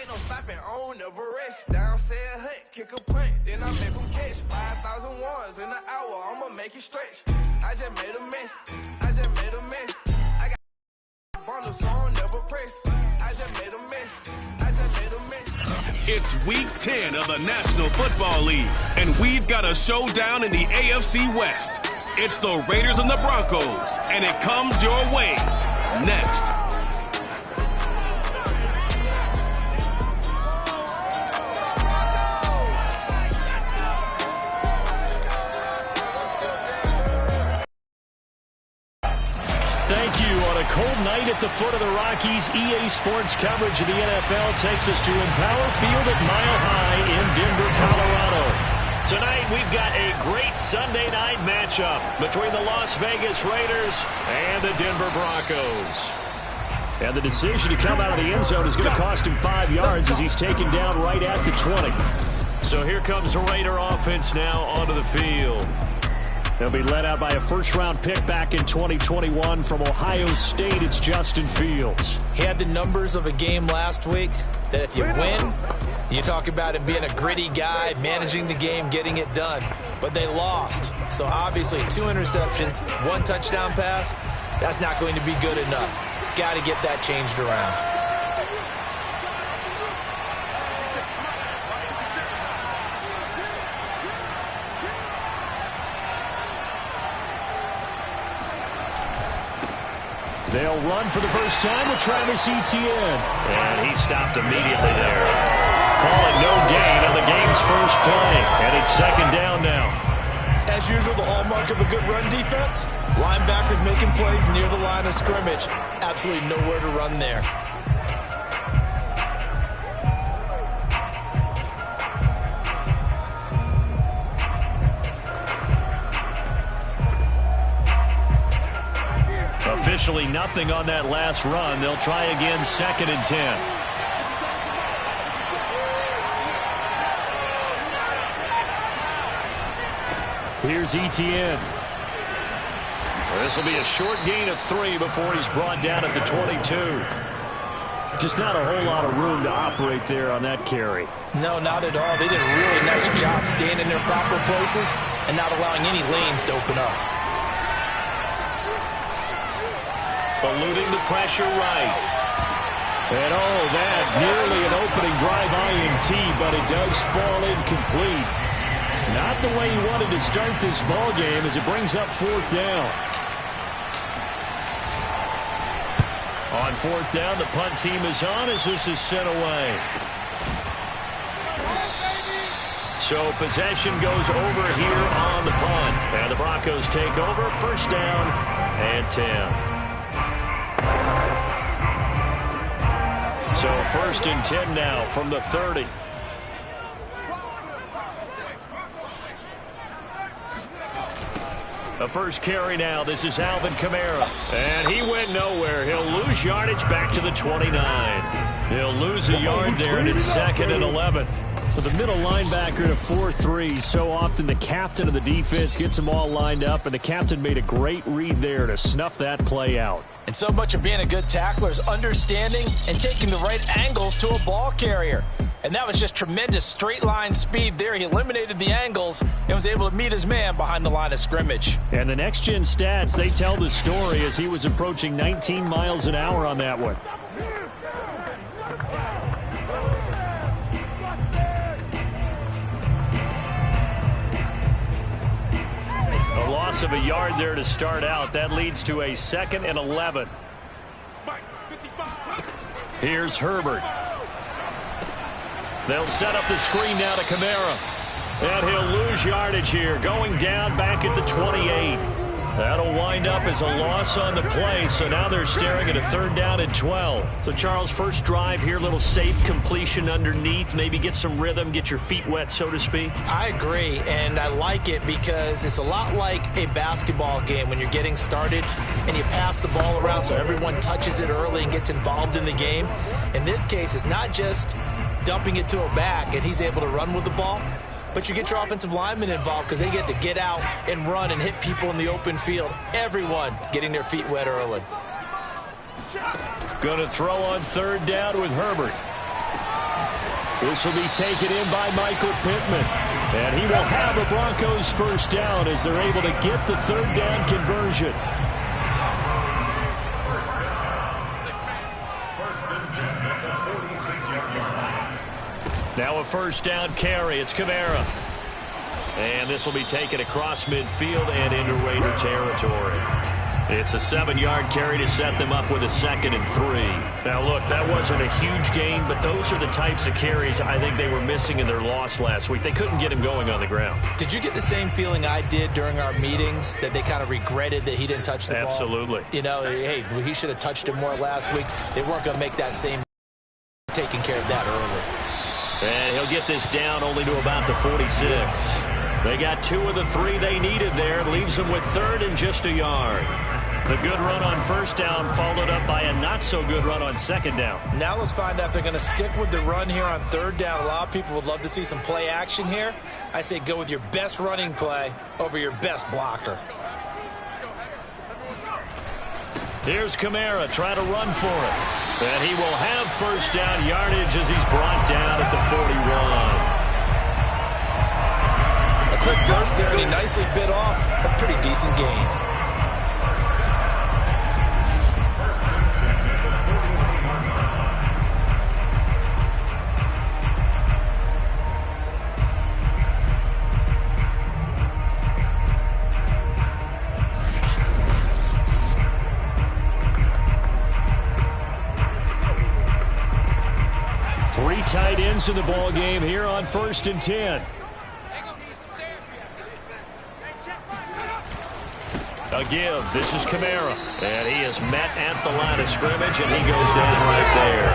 Ain't no stopping on Everest. Downstairs hut, kick a punt, then I make them catch 5,000 ones in an hour. I'ma make it stretch. I just made a mess. I just made a mess. I got on the song, never press. I just made a mess. I just made a mess. It's week 10 of the National Football League, and we've got a showdown in the AFC West. It's the Raiders and the Broncos, and it comes your way next. Thank you. On a cold night at the foot of the Rockies, EA Sports coverage of the NFL takes us to Empower Field at Mile High in Denver, Colorado. Tonight, we've got a great Sunday night matchup between the Las Vegas Raiders and the Denver Broncos. And the decision to come out of the end zone is going to cost him 5 yards as he's taken down right at the 20. So here comes the Raider offense now onto the field. They'll be led out by a first-round pick back in 2021 from Ohio State. It's Justin Fields. He had the numbers of a game last week that if you win, you talk about him being a gritty guy, managing the game, getting it done. But they lost. So obviously 2 interceptions, 1 touchdown pass, that's not going to be good enough. Got to get that changed around. They'll run for the first time with Travis Etienne. And he stopped immediately there. Call it no gain on the game's first play. And it's second down now. As usual, the hallmark of a good run defense, linebackers making plays near the line of scrimmage. Absolutely nowhere to run there. Officially nothing on that last run. They'll try again, 2nd and 10. Here's Etienne. This will be a short gain of 3 before he's brought down at the 22. Just not a whole lot of room to operate there on that carry. No, not at all. They did a really nice job staying in their proper places and not allowing any lanes to open up. Eluding the pressure right. And oh, that nearly an opening drive INT, but it does fall incomplete. Not the way he wanted to start this ball game as it brings up 4th down. On 4th down, the punt team is on as this is sent away. So possession goes over here on the punt. And the Broncos take over, 1st down and 10. So 1st and 10 now from the 30. The first carry now. This is Alvin Kamara. And he went nowhere. He'll lose yardage back to the 29. He'll lose a yard there, and it's 2nd and 11. So the middle linebacker in a 4-3. So often the captain of the defense gets them all lined up, and the captain made a great read there to snuff that play out. And so much of being a good tackler is understanding and taking the right angles to a ball carrier. And that was just tremendous straight line speed there. He eliminated the angles and was able to meet his man behind the line of scrimmage. And the next-gen stats, they tell the story as he was approaching 19 miles an hour on that one. A loss of a yard there to start out. That leads to a 2nd and 11. Here's Herbert. They'll set up the screen now to Kamara. And he'll lose yardage here, going down back at the 28. That'll wind up as a loss on the play, so now they're staring at a 3rd down and 12. So, Charles, first drive here, little safe completion underneath, maybe get some rhythm, get your feet wet, so to speak. I agree, and I like it because it's a lot like a basketball game when you're getting started and you pass the ball around so everyone touches it early and gets involved in the game. In this case, it's not just dumping it to a back and he's able to run with the ball, but you get your offensive linemen involved because they get to get out and run and hit people in the open field. Everyone getting their feet wet early. Going to throw on 3rd down with Herbert. This will be taken in by Michael Pittman. And he will have a Broncos first down as they're able to get the third down conversion. Now a first down carry. It's Kamara. And this will be taken across midfield and into Raider territory. It's a 7-yard carry to set them up with a 2nd and 3. Now, look, that wasn't a huge gain, but those are the types of carries I think they were missing in their loss last week. They couldn't get him going on the ground. Did you get the same feeling I did during our meetings, that they kind of regretted that he didn't touch the ball? Absolutely. You know, hey, he should have touched it more last week. They weren't going to make that same taking care of that early. And he'll get this down only to about the 46. They got 2 of the 3 they needed there. Leaves them with 3rd and just a yard. The good run on first down followed up by a not-so-good run on 2nd down. Now let's find out if they're going to stick with the run here on 3rd down. A lot of people would love to see some play action here. I say go with your best running play over your best blocker. Here's Kamara trying to run for it. And he will have first down yardage as he's brought down at the 41. A quick burst there, and he nicely bit off a pretty decent gain. Tight ends in the ball game here on 1st and 10. A give. This is Kamara. And he is met at the line of scrimmage, and he goes down right there.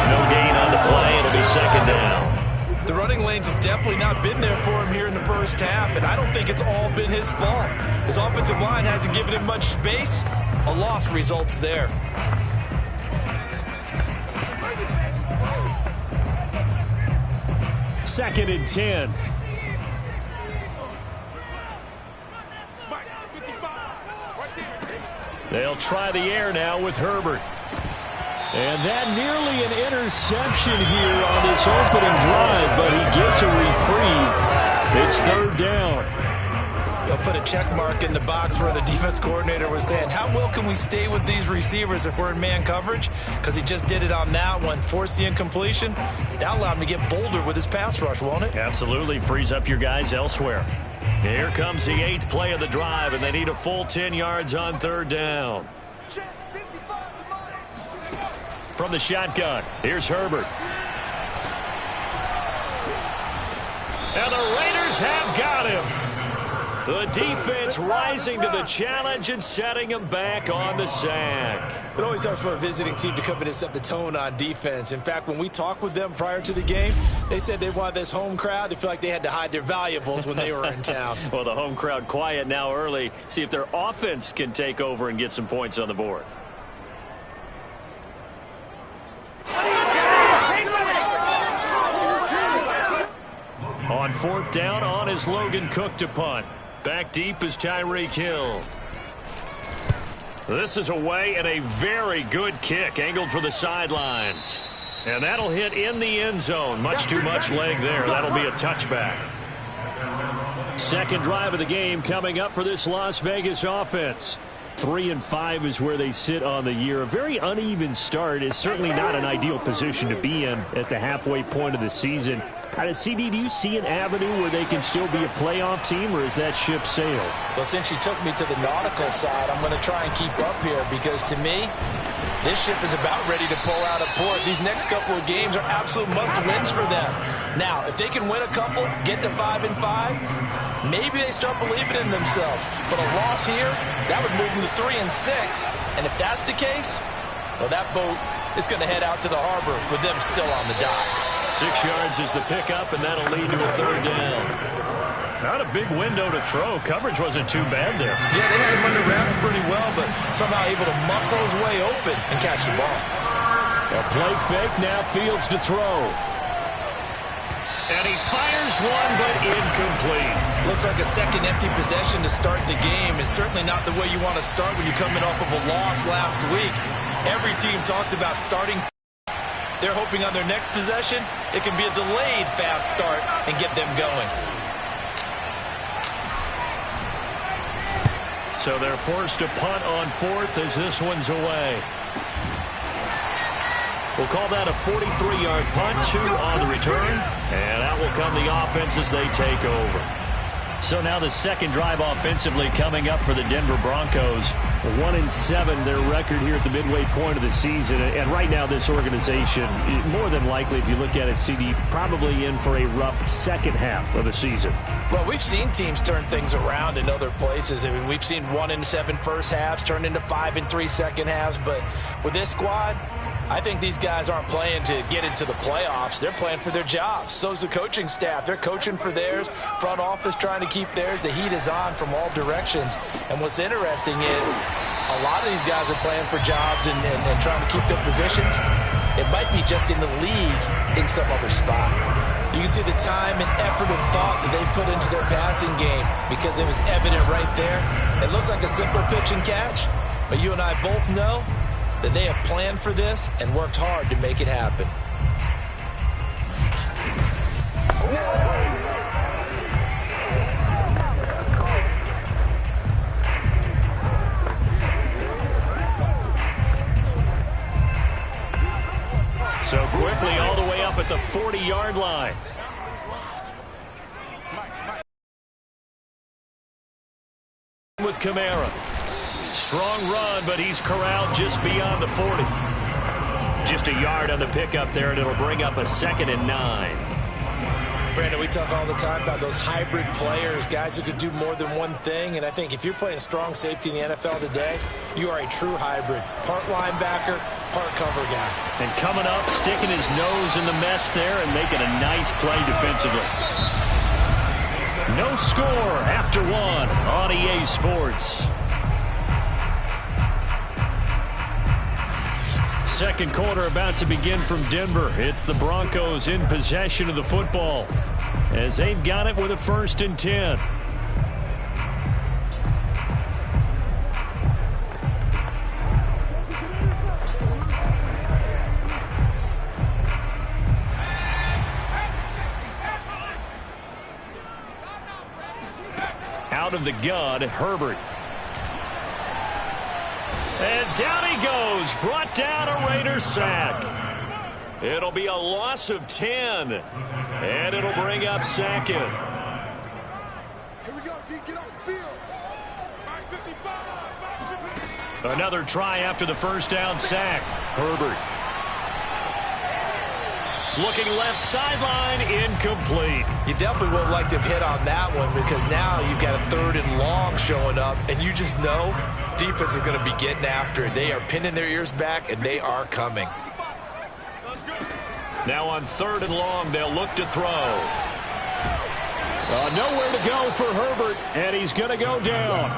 No gain on the play. It'll be 2nd down. The running lanes have definitely not been there for him here in the first half, and I don't think it's all been his fault. His offensive line hasn't given him much space. A loss results there. 2nd and 10. They'll try the air now with Herbert. And that nearly an interception here on this opening drive, but he gets a reprieve. It's 3rd down. They'll put a check mark in the box where the defense coordinator was saying, how well can we stay with these receivers if we're in man coverage? Because he just did it on that one, forced the incompletion. That allowed him to get bolder with his pass rush, won't it? Absolutely. Frees up your guys elsewhere. Here comes the 8th play of the drive, and they need a full 10 yards on 3rd down. From the shotgun, here's Herbert. And the Raiders have got him. The defense rising to the challenge and setting them back on the sack. It always helps for a visiting team to come in and set the tone on defense. In fact, when we talked with them prior to the game, they said they wanted this home crowd to feel like they had to hide their valuables when they were in town. Well, the home crowd quiet now early. See if their offense can take over and get some points on the board. On 4th down, on is Logan Cook to punt. Back deep is Tyreek Hill. This is away and a very good kick, angled for the sidelines. And that'll hit in the end zone. Much too much leg there. That'll be a touchback. 2nd drive of the game coming up for this Las Vegas offense. 3-5 is where they sit on the year. A very uneven start is certainly not an ideal position to be in at the halfway point of the season. CD, do you see an avenue where they can still be a playoff team, or is that ship sailed? Well, since you took me to the nautical side, I'm going to try and keep up here because, to me, this ship is about ready to pull out of port. These next couple of games are absolute must-wins for them. Now, if they can win a couple, get to 5-5, maybe they start believing in themselves. But a loss here, that would move them to 3-6. And if that's the case, well, that boat is going to head out to the harbor with them still on the dock. 6 yards is the pickup, and that'll lead to a 3rd down. Not a big window to throw. Coverage wasn't too bad there. Yeah, they had him under wraps pretty well, but somehow able to muscle his way open and catch the ball. A play fake, now Fields to throw. And he fires one, but incomplete. Looks like a second empty possession to start the game, and certainly not the way you want to start when you're coming off of a loss last week. Every team talks about starting They're hoping on their next possession, it can be a delayed fast start and get them going. So they're forced to punt on fourth as this one's away. We'll call that a 43-yard punt, 2 on the return. And out will come the offense as they take over. So now the second drive offensively coming up for the Denver Broncos. 1-7, their record here at the midway point of the season. And right now this organization, more than likely, if you look at it, CD, probably in for a rough second half of the season. Well, we've seen teams turn things around in other places. I mean, we've seen 1-7 first halves turn into 5-3 second halves. But with this squad, I think these guys aren't playing to get into the playoffs. They're playing for their jobs. So's the coaching staff. They're coaching for theirs. Front office trying to keep theirs. The heat is on from all directions. And what's interesting is a lot of these guys are playing for jobs and trying to keep their positions. It might be just in the league in some other spot. You can see the time and effort and thought that they put into their passing game because it was evident right there. It looks like a simple pitch and catch, but you and I both know that they have planned for this and worked hard to make it happen. So quickly all the way up at the 40-yard line. With Kamara. Strong run, but he's corralled just beyond the 40. Just a yard on the pickup there, and it'll bring up a 2nd and 9. Brandon, we talk all the time about those hybrid players, guys who could do more than one thing, and I think if you're playing strong safety in the NFL today, you are a true hybrid. Part linebacker, part cover guy. And coming up, sticking his nose in the mess there and making a nice play defensively. No score after 1 on EA Sports. Second quarter about to begin from Denver. It's the Broncos in possession of the football as they've got it with a 1st and 10. Out of the gun, Herbert. And down he goes, brought down a Raider sack. It'll be a loss of 10, and it'll bring up 2nd. Here we go, D, get off the field. 555. Another try after the first down sack. Herbert. Looking left sideline, incomplete. You definitely would have liked to have hit on that one because now you've got a 3rd and long showing up, and you just know defense is going to be getting after it. They are pinning their ears back, and they are coming. Now on 3rd and long, they'll look to throw. Nowhere to go for Herbert, and he's going to go down.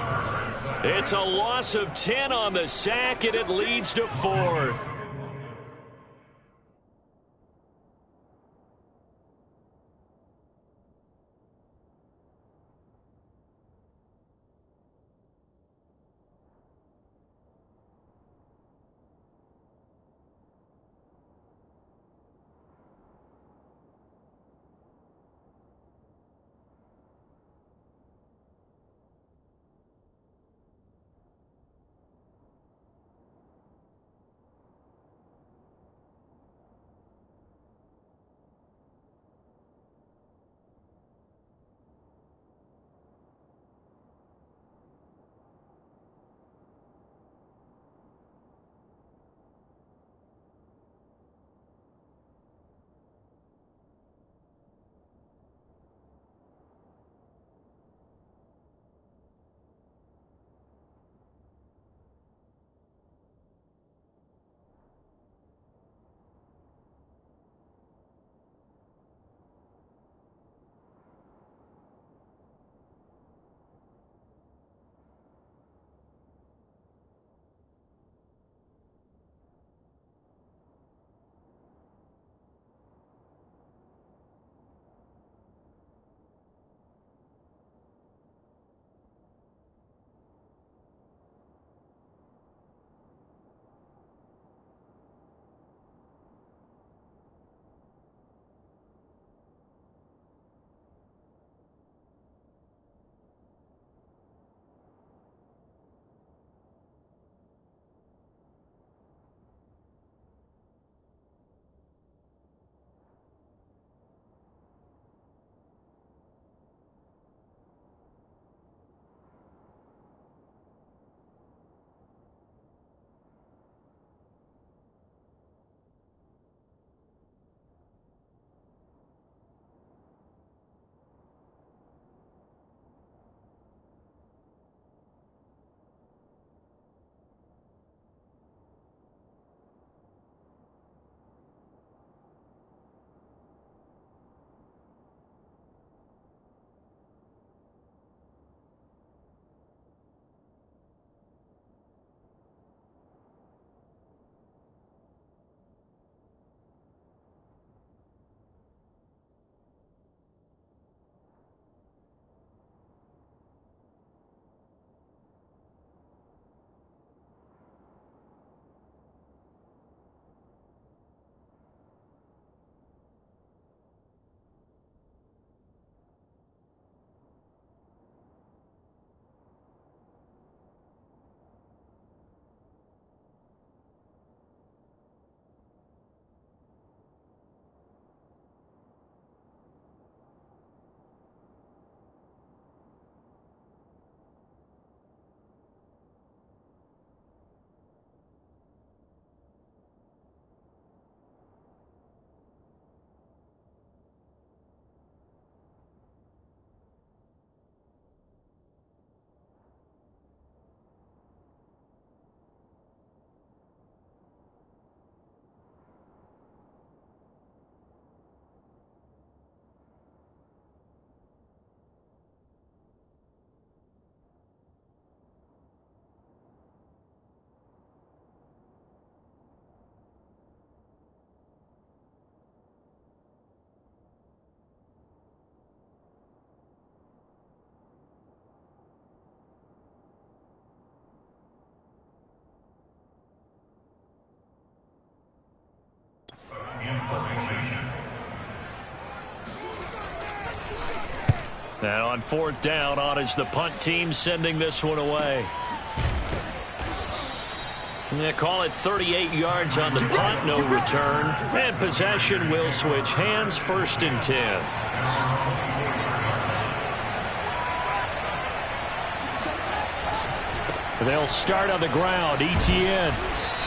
It's a loss of 10 on the sack, and it leads to 4. And on 4th down, on is the punt team sending this one away. They call it 38 yards on the punt, no return. And possession will switch hands, 1st and 10. They'll start on the ground, ETN.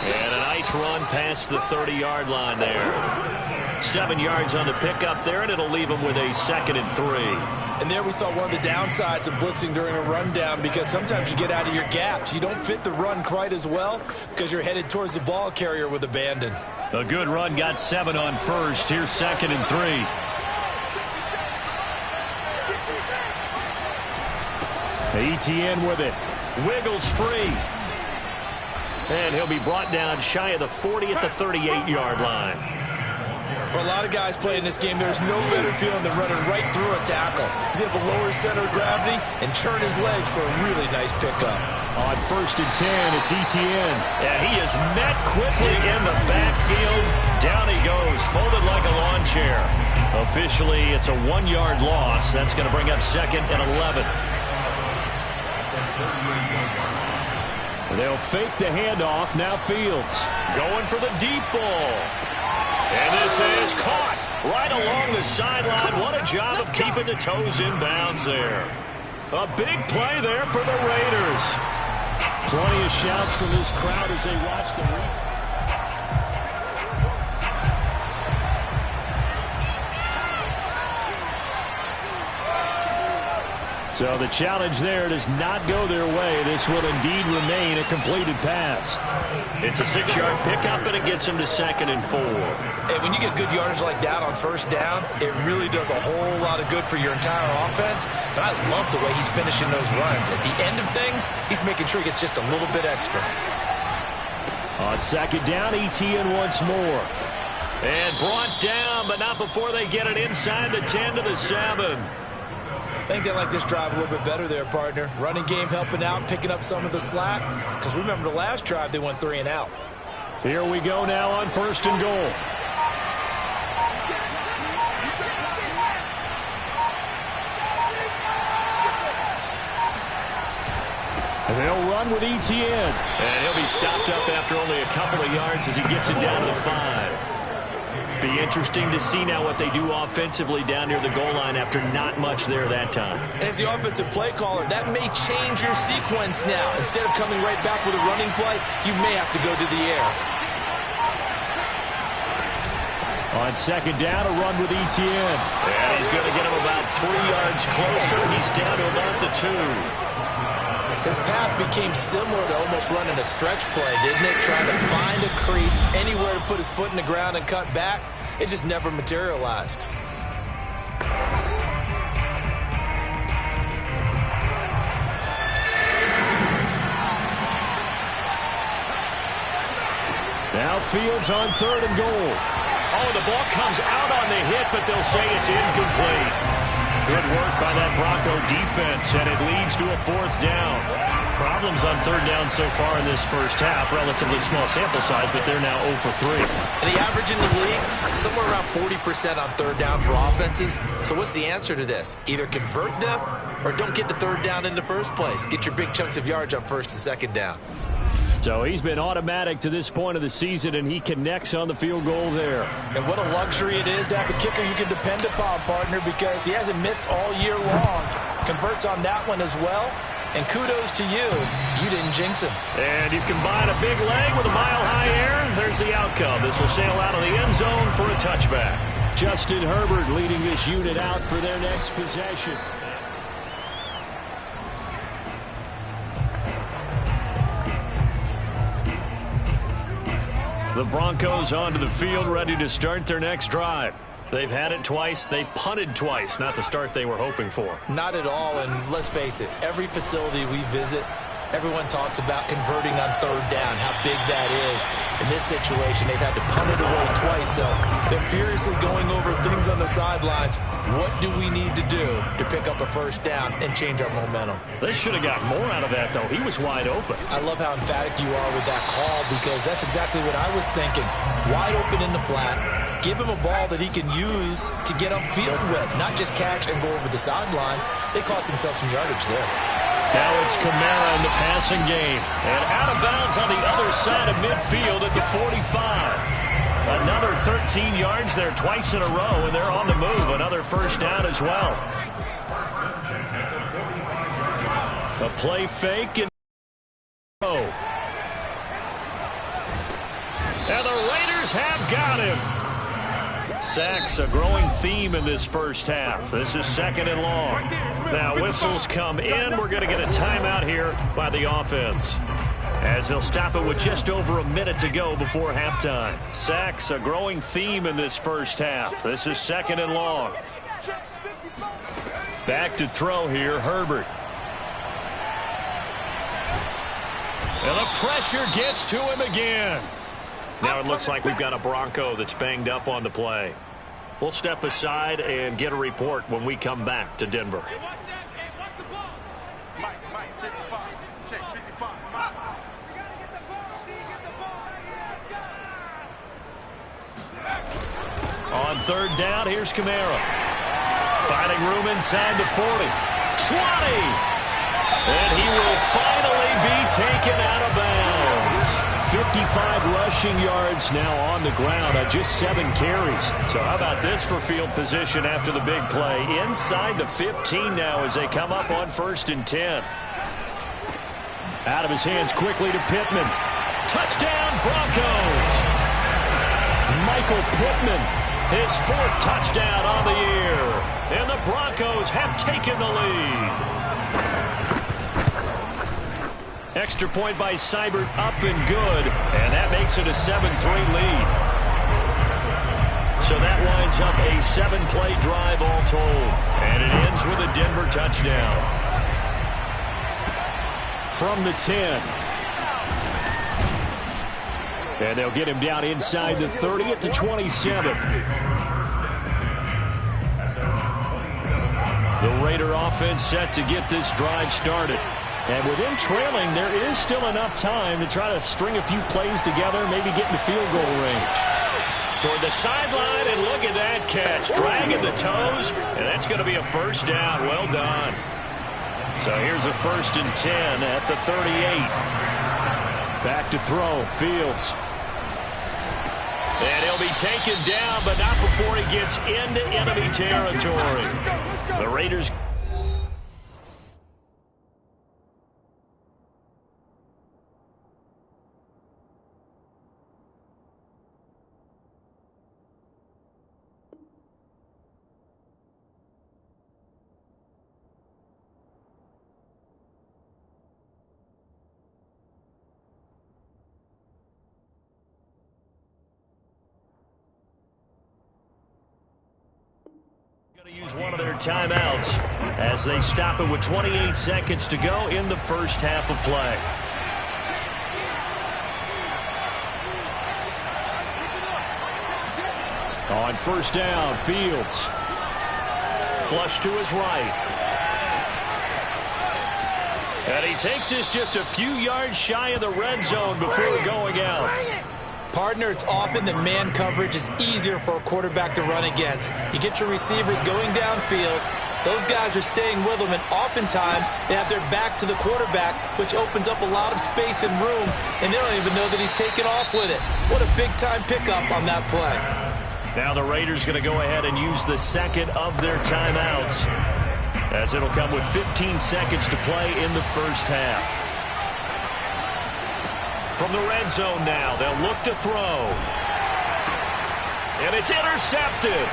And a nice run past the 30-yard line there. 7 yards on the pickup there, and it'll leave them with a 2nd and 3. And there we saw one of the downsides of blitzing during a rundown, because sometimes you get out of your gaps. You don't fit the run quite as well because you're headed towards the ball carrier with abandon. A good run got 7 on 1st. Here's 2nd and 3. ETN with it. Wiggles free. And he'll be brought down shy of the 40 at the 38-yard line. For a lot of guys playing this game, there's no better feeling than running right through a tackle. He's able to lower his center of gravity and churn his legs for a really nice pickup. On 1st and 10, it's ETN. And he is met quickly in the backfield. Down he goes, folded like a lawn chair. Officially, it's a 1-yard loss. That's going to bring up 2nd and 11. They'll fake the handoff. Now Fields going for the deep ball. And this is caught right along the sideline. What a job of keeping the toes in bounds there. A big play there for the Raiders. Plenty of shouts from this crowd as they watch the replay. So the challenge there does not go their way. This will indeed remain a completed pass. It's a 6-yard pickup, and it gets him to 2nd and 4. And when you get good yardage like that on 1st down, it really does a whole lot of good for your entire offense. But I love the way he's finishing those runs. At the end of things, he's making sure he gets just a little bit extra. On 2nd down, ETN once more. And brought down, but not before they get it inside the 10 to the 7. I think they like this drive a little bit better there, partner. Running game helping out, picking up some of the slack. Because remember the last drive, they went 3 and out. Here we go now on 1st and goal. And they'll run with ETN. And he'll be stopped up after only a couple of yards as he gets it down to the 5. Be interesting to see now what they do offensively down near the goal line after not much there that time. As the offensive play caller, that may change your sequence now. Instead of coming right back with a running play, you may have to go to the air. On 2nd down, a run with ETN. And he's going to get him about 3 yards closer. He's down to about the 2. His path became similar to almost running a stretch play, didn't it? Trying to find a crease, anywhere to put his foot in the ground and cut back. It just never materialized. Now Fields on 3rd and goal. Oh, the ball comes out on the hit, but they'll say it's incomplete. Good work by that Bronco defense, and it leads to a 4th down. Problems on 3rd down so far in this first half. Relatively small sample size, but they're now 0 for 3. And the average in the league, somewhere around 40% on 3rd down for offenses. So what's the answer to this? Either convert them or don't get to 3rd down in the first place. Get your big chunks of yards on 1st and 2nd down. So he's been automatic to this point of the season, and he connects on the field goal there. And what a luxury it is to have a kicker you can depend upon, partner, because he hasn't missed all year long. Converts on that one as well. And kudos to you. You didn't jinx him. And you combine a big leg with a mile-high air. There's the outcome. This will sail out of the end zone for a touchback. Justin Herbert leading this unit out for their next possession. The Broncos onto the field, ready to start their next drive. They've had it twice. They've punted twice. Not the start they were hoping for. Not at all, and let's face it, every facility we visit, everyone talks about converting on 3rd down, how big that is. In this situation, they've had to punt it away twice, so they're furiously going over things on the sidelines. What do we need to do to pick up a 1st down and change our momentum? They should have got more out of that, though. He was wide open. I love how emphatic you are with that call, because that's exactly what I was thinking. Wide open in the flat. Give him a ball that he can use to get upfield with, not just catch and go over the sideline. They cost themselves some yardage there. Now it's Kamara in the passing game. And out of bounds on the other side of midfield at the 45. Another 13 yards there twice in a row, and they're on the move. Another first down as well. A play fake and and the Raiders have got him. Sacks, a growing theme in this first half. This is second and long. Now whistles come in. We're going to get a timeout here by the offense, as they'll stop it with just over a minute to go before halftime. Sacks, a growing theme in this first half. This is second and long. Back to throw here, Herbert. And the pressure gets to him again. Now it looks like we've got a Bronco that's banged up on the play. We'll step aside and get a report when we come back to Denver. On third down, here's Kamara. Finding room inside the 40. 20! And he will finally be taken out of bounds. 55 rushing yards now on the ground on just 7 carries. So how about this for field position after the big play? Inside the 15 now as they come up on 1st and 10. Out of his hands quickly to Pittman. Touchdown, Broncos! Michael Pittman, his 4th touchdown on the year. And the Broncos have taken the lead. Extra point by Seibert, up and good, and that makes it a 7-3 lead. So that winds up a 7-play drive all told, and it ends with a Denver touchdown. From the 10. And they'll get him down inside the 30 at the 27. The Raider offense set to get this drive started. And with him trailing, there is still enough time to try to string a few plays together, maybe get in the field goal range. Toward the sideline, and look at that catch. Dragging the toes, and that's going to be a first down. Well done. So here's a 1st and 10 at the 38. Back to throw, Fields. And he'll be taken down, but not before he gets into enemy territory. The Raiders... Going to use one of their timeouts as they stop it with 28 seconds to go in the first half of play. On first down, Fields. Flush to his right. And he takes this just a few yards shy of the red zone before going out. Partner, it's often that man coverage is easier for a quarterback to run against. You get your receivers going downfield. Those guys are staying with them, and oftentimes they have their back to the quarterback, which opens up a lot of space and room, and they don't even know that he's taken off with it. What a big-time pickup on that play. Now the Raiders going to go ahead and use the second of their timeouts, as it'll come with 15 seconds to play in the first half. From the red zone now, they'll look to throw. And it's intercepted.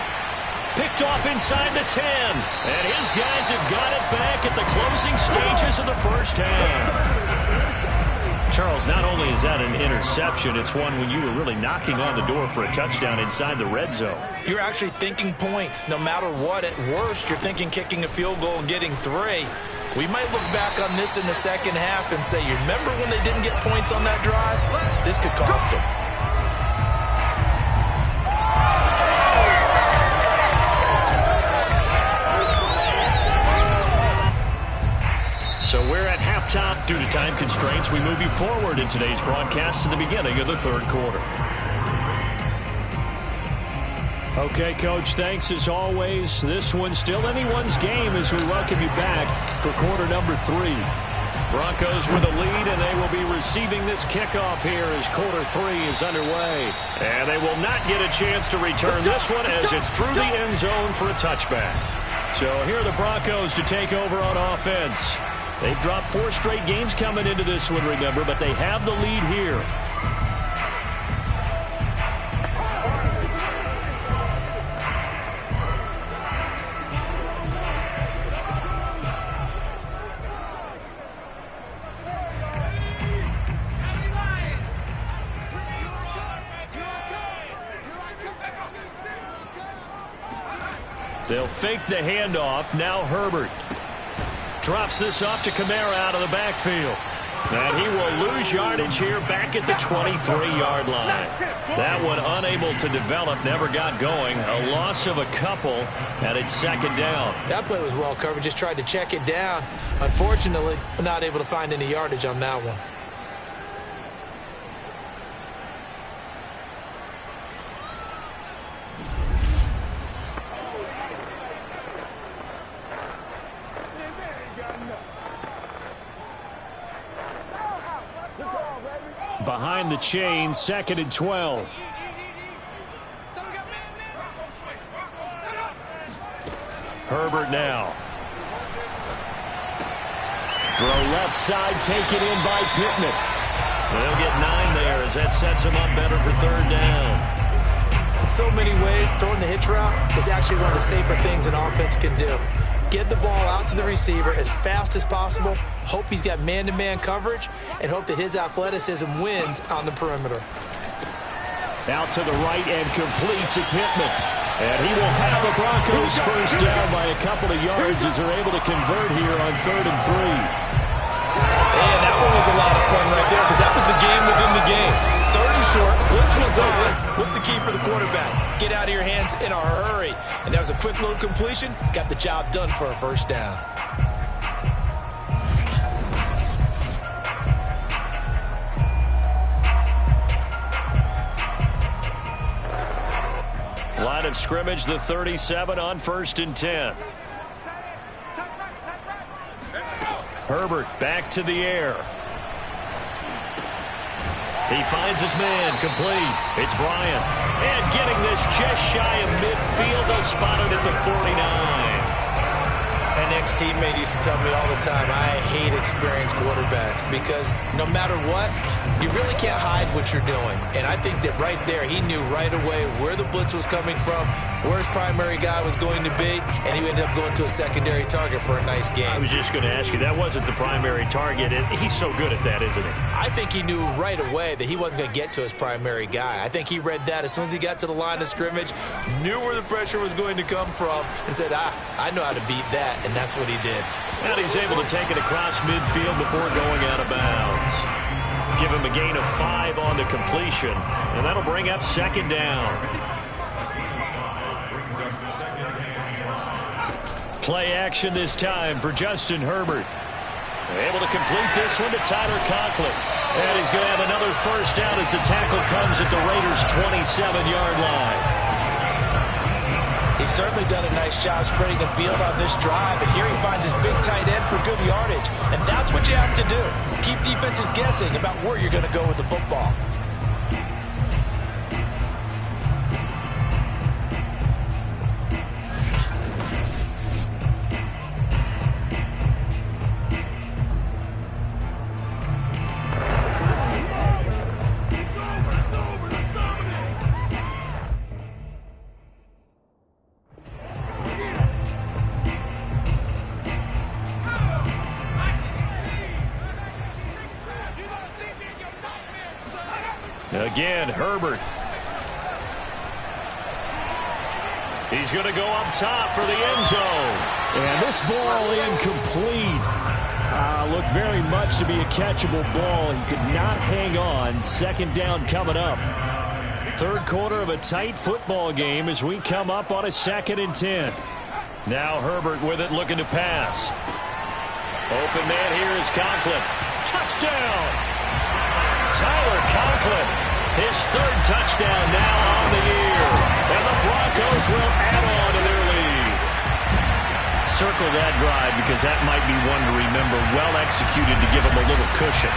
Picked off inside the 10. And his guys have got it back at the closing stages of the first half. Charles, not only is that an interception, it's one when you were really knocking on the door for a touchdown inside the red zone. You're actually thinking points. No matter what, at worst, you're thinking kicking a field goal and getting 3. We might look back on this in the second half and say, you remember when they didn't get points on that drive? This could cost them. So we're at halftime. Due to time constraints, we move you forward in today's broadcast to the beginning of the third quarter. Okay, Coach, thanks as always. This one's still anyone's game as we welcome you back for quarter number 3. Broncos with a lead, and they will be receiving this kickoff here as quarter 3 is underway. And they will not get a chance to return this one as it's through the end zone for a touchback. So here are the Broncos to take over on offense. They've dropped 4 straight games coming into this one, remember, but they have the lead here. They'll fake the handoff. Now Herbert drops this off to Kamara out of the backfield. And he will lose yardage here back at the 23-yard line. That one unable to develop, never got going. A loss of a couple, and it's second down. That play was well covered. Just tried to check it down. Unfortunately, not able to find any yardage on that one. Behind the chain, 2nd and 12. Herbert now. Throw left side, taken in by Pittman. They'll get 9 there as that sets him up better for 3rd down. In so many ways, throwing the hitch route is actually one of the safer things an offense can do. Get the ball out to the receiver as fast as possible, hope he's got man-to-man coverage, and hope that his athleticism wins on the perimeter. Out to the right and complete to Pittman. And he will have the Broncos first down by a couple of yards as they're able to convert here on 3rd and 3. And that one was a lot of fun right there because that was the game within the game. 3rd and short, blitz was on. What's the key for the quarterback? Get out of your hands in a hurry. And that was a quick little completion. Got the job done for a first down. Line of scrimmage, the 37 on 1st and 10. Herbert back to the air. He finds his man, complete. It's Bryant. And getting this just shy of midfield. They'll spot it at the 49. An ex-teammate used to tell me all the time, I hate experienced quarterbacks because no matter what, you really can't hide what you're doing. And I think that right there, he knew right away where the blitz was coming from, where his primary guy was going to be, and he ended up going to a secondary target for a nice game. I was just going to ask you, that wasn't the primary target. He's so good at that, isn't he? I think he knew right away that he wasn't going to get to his primary guy. I think he read that as soon as he got to the line of scrimmage, knew where the pressure was going to come from, and said, I know how to beat that, and that's what he did. And he's able to take it across midfield before going out of bounds. Give him a gain of 5 on the completion, and that'll bring up 2nd down. Play action this time for Justin Herbert. Able to complete this one to Tyler Conklin. And he's going to have another first down as the tackle comes at the Raiders' 27-yard line. He's certainly done a nice job spreading the field on this drive, and here he finds his big tight end for good yardage. And that's what you have to do. Keep defenses guessing about where you're going to go with the football. Again, Herbert. He's going to go up top for the end zone. And this ball incomplete. Looked very much to be a catchable ball. He could not hang on. 2nd down coming up. 3rd quarter of a tight football game as we come up on a 2nd and 10. Now Herbert with it, looking to pass. Open man here is Conklin. Touchdown! Tyler Conklin. His third touchdown now on the year. And the Broncos will add on to their lead. Circle that drive because that might be one to remember. Well executed to give them a little cushion.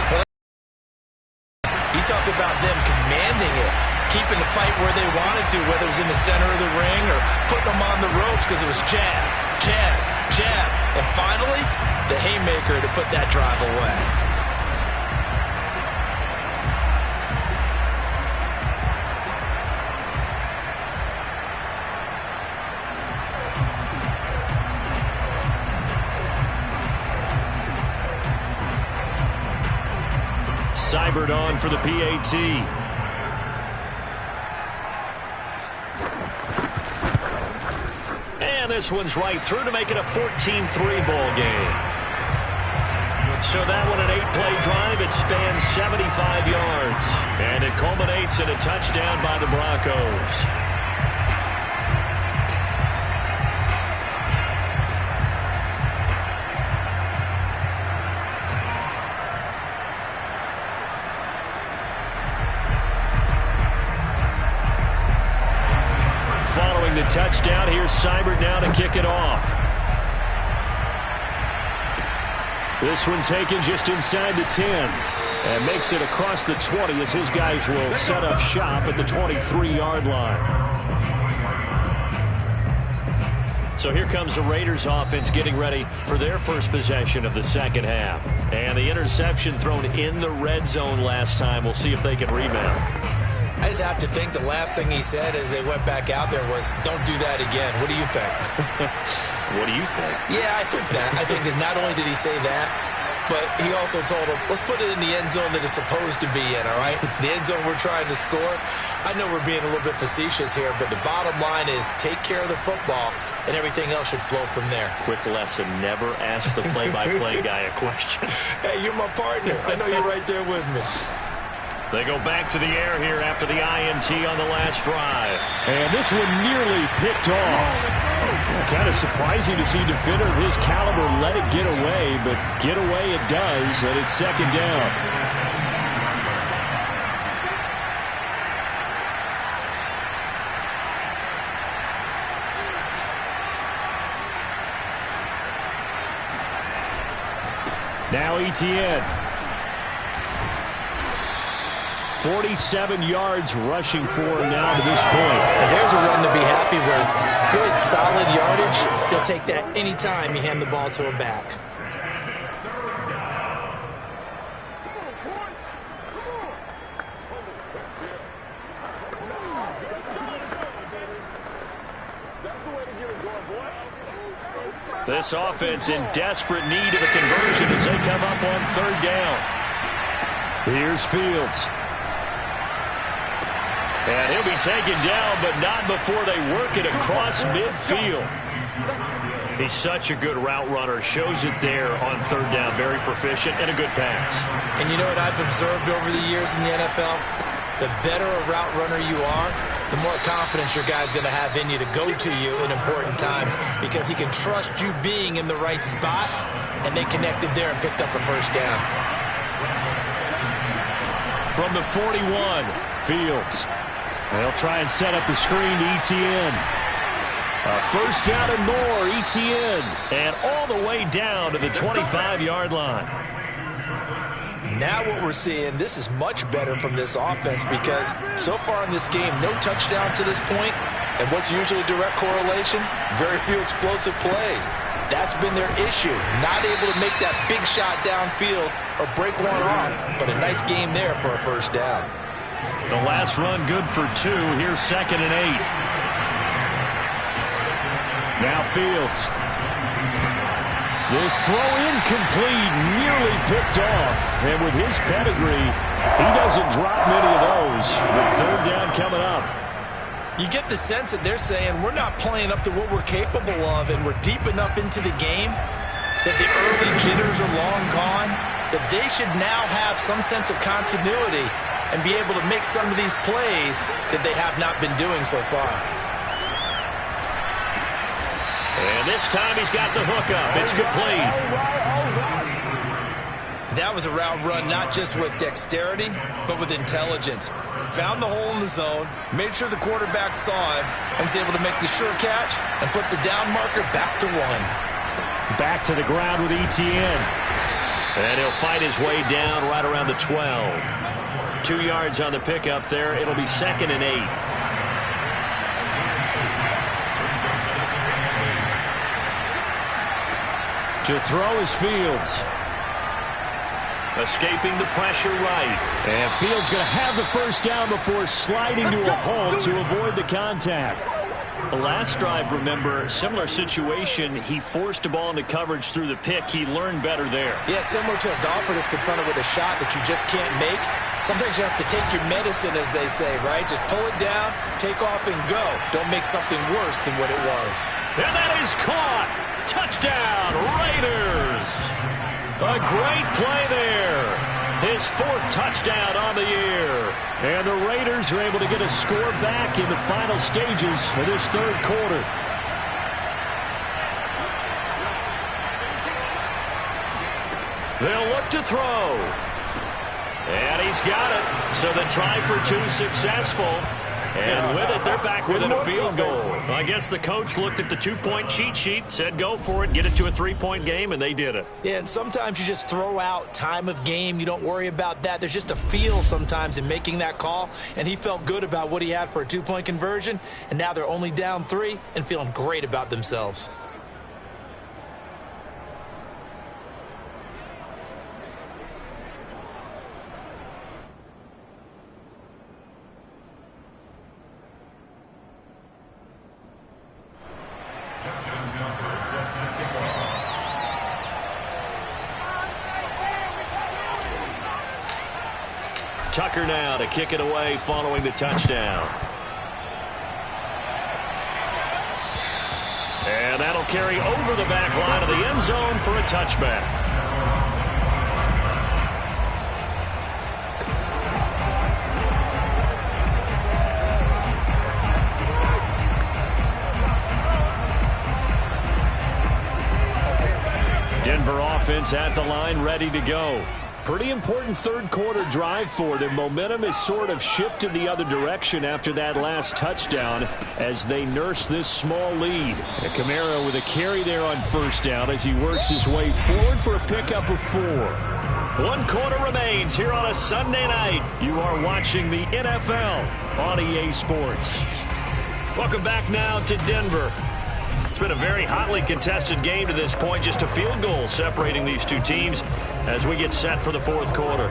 You talk about them commanding it, keeping the fight where they wanted to, whether it was in the center of the ring or putting them on the ropes because it was jab, jab, jab. And finally, the haymaker to put that drive away. Seibert on for the PAT. And this one's right through to make it a 14-3 ball game. So that one, an 8-play drive. It spans 75 yards. And it culminates in a touchdown by the Broncos. Following the touchdown, here's Seibert now to kick it off. This one taken just inside the 10 and makes it across the 20 as his guys will set up shop at the 23-yard line. So here comes the Raiders offense getting ready for their first possession of the second half. And the interception thrown in the red zone last time. We'll see if they can rebound. I just have to think the last thing he said as they went back out there was, don't do that again. What do you think? What do you think? Yeah, I think that. I think that not only did he say that, but he also told him, let's put it in the end zone that it's supposed to be in, all right? The end zone we're trying to score. I know we're being a little bit facetious here, but the bottom line is take care of the football, and everything else should flow from there. Quick lesson, never ask the play-by-play guy a question. Hey, you're my partner. I know you're right there with me. They go back to the air here after the INT on the last drive. And this one nearly picked off. Kind of surprising to see a defender of his caliber let it get away, but get away it does, and it's second down. Now ETN. 47 yards rushing for him now to this point. And there's a run to be happy with. Good, solid yardage. They'll take that anytime you hand the ball to a back. This offense in desperate need of a conversion as they come up on third down. Here's Fields. And he'll be taken down, but not before they work it across midfield. He's such a good route runner. Shows it there on third down. Very proficient and a good pass. And you know what I've observed over the years in the NFL? The better a route runner you are, the more confidence your guy's going to have in you to go to you in important times because he can trust you being in the right spot, and they connected there and picked up a first down. From the 41, Fields. They'll try and set up the screen to ETN. First down and more, ETN. And all the way down to the 25-yard line. Now what we're seeing, this is much better from this offense because so far in this game, no touchdown to this point. And what's usually a direct correlation? Very few explosive plays. That's been their issue. Not able to make that big shot downfield or break one off. But a nice game there for a first down. The last run good for 2. Here's 2nd and 8. Now Fields. This throw incomplete, nearly picked off. And with his pedigree, he doesn't drop many of those. With third down coming up. You get the sense that they're saying we're not playing up to what we're capable of, and we're deep enough into the game that the early jitters are long gone, that they should now have some sense of continuity and be able to make some of these plays that they have not been doing so far. And this time he's got the hook up. It's complete. That was a route run not just with dexterity, but with intelligence. Found the hole in the zone, made sure the quarterback saw him, and was able to make the sure catch and flip the down marker back to 1. Back to the ground with Etienne. And he'll fight his way down right around the 12. 2 yards on the pickup there. It'll be 2nd and 8. To throw is Fields. Escaping the pressure right. And Fields going to have the first down before sliding to a halt to avoid the contact. The last drive, remember, similar situation. He forced a ball into coverage through the pick. He learned better there. Yeah, similar to a golfer that's confronted with a shot that you just can't make. Sometimes you have to take your medicine, as they say, right? Just pull it down, take off, and go. Don't make something worse than what it was. And that is caught. Touchdown, Raiders. A great play there. His 4th touchdown on the year. And the Raiders are able to get a score back in the final stages of this 3rd quarter. They'll look to throw. And he's got it. So the try for 2 successful. And with it, they're back within a field goal. I guess the coach looked at the 2-point cheat sheet, said go for it, get it to a 3-point game, and they did it. Yeah, and sometimes you just throw out time of game. You don't worry about that. There's just a feel sometimes in making that call, and he felt good about what he had for a 2-point conversion, and now they're only down 3 and feeling great about themselves. Tucker now to kick it away following the touchdown. And that'll carry over the back line of the end zone for a touchback. Denver offense at the line, ready to go. Pretty important 3rd quarter drive for them. Momentum has sort of shifted the other direction after that last touchdown as they nurse this small lead. And Kamara with a carry there on 1st down as he works his way forward for a pickup of 4. 1 quarter remains here on a Sunday night. You are watching the NFL on EA Sports. Welcome back now to Denver. It's been a very hotly contested game to this point. Just a field goal separating these 2 teams as we get set for the 4th quarter.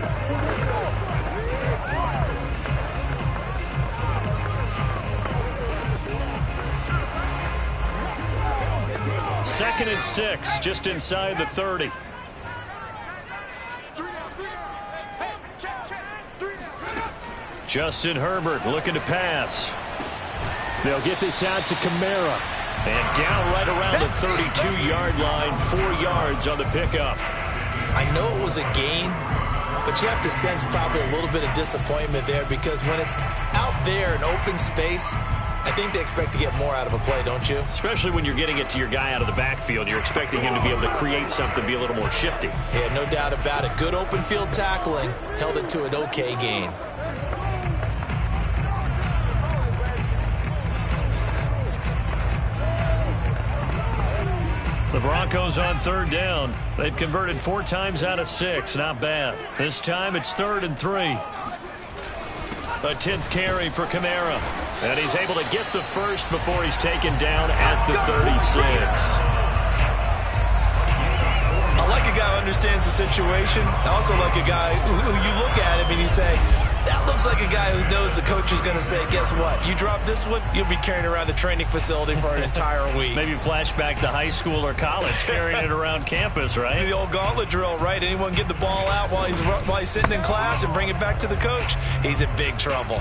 Second and 6, just inside the 30. Justin Herbert looking to pass. They'll get this out to Kamara. And down right around the 32-yard line, 4 yards on the pickup. I know it was a gain, but you have to sense probably a little bit of disappointment there because when it's out there in open space, I think they expect to get more out of a play, don't you? Especially when you're getting it to your guy out of the backfield. You're expecting him to be able to create something, be a little more shifty. Yeah, no doubt about it. Good open field tackling, held it to an okay gain. The Broncos on 3rd down. They've converted 4 times out of 6. Not bad. This time it's 3rd and 3. A 10th carry for Kamara. And he's able to get the first before he's taken down at the 36. I like a guy who understands the situation. I also like a guy who you look at him and you say, that looks like a guy who knows the coach is going to say, guess what? You drop this one, you'll be carrying around a training facility for an entire week. Maybe flashback to high school or college, carrying it around campus, right? The old gauntlet drill, right? Anyone get the ball out while he's sitting in class and bring it back to the coach? He's in big trouble.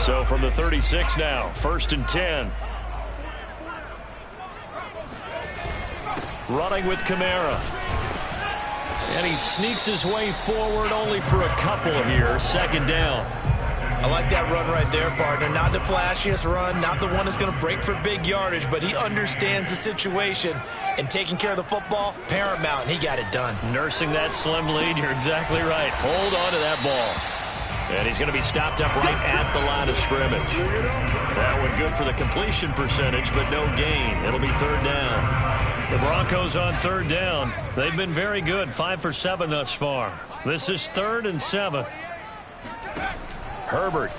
So from the 36 now, 1st and 10. Running with Kamara. And he sneaks his way forward only for a couple here. Second down. I like that run right there, partner. Not the flashiest run, not the one that's going to break for big yardage, but he understands the situation, and taking care of the football, paramount, and he got it done. Nursing that slim lead, you're exactly right. Hold on to that ball. And he's going to be stopped up right at the line of scrimmage. That one good for the completion percentage, but no gain. It'll be third down. The Broncos on third down. They've been very good, 5 for 7 thus far. This is 3rd and 7. Herbert.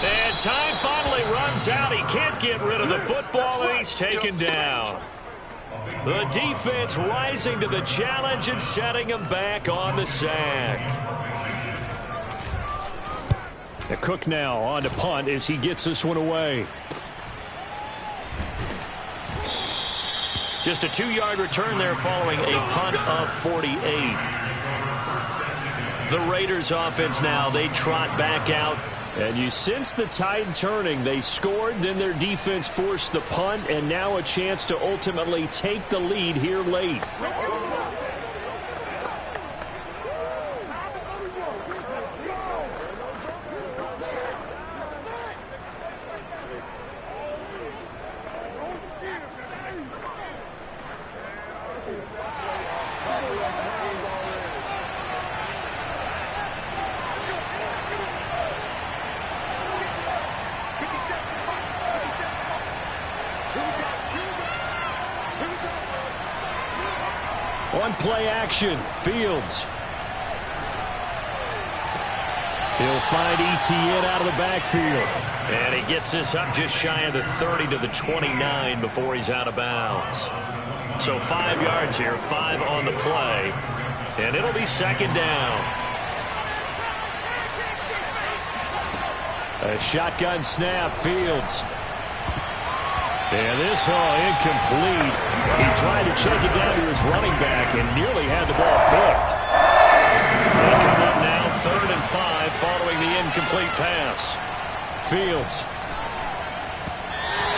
And time finally runs out. He can't get rid of the football, and he's taken down. The defense rising to the challenge and setting him back on the sack. The Cook now on to punt as he gets this one away. Just a 2-yard return there following a punt of 48. The Raiders offense now, they trot back out. And you sense the tide turning. They scored, then their defense forced the punt, and now a chance to ultimately take the lead here late. On play action, Fields. He'll find Etienne out of the backfield. And he gets this up just shy of the 30 to the 29 before he's out of bounds. So 5 yards here, 5 on the play. And it'll be second down. A shotgun snap, Fields. And this incomplete. He tried to check it down to his running back and nearly had the ball picked. They come up now 3rd and 5 following the incomplete pass. Fields.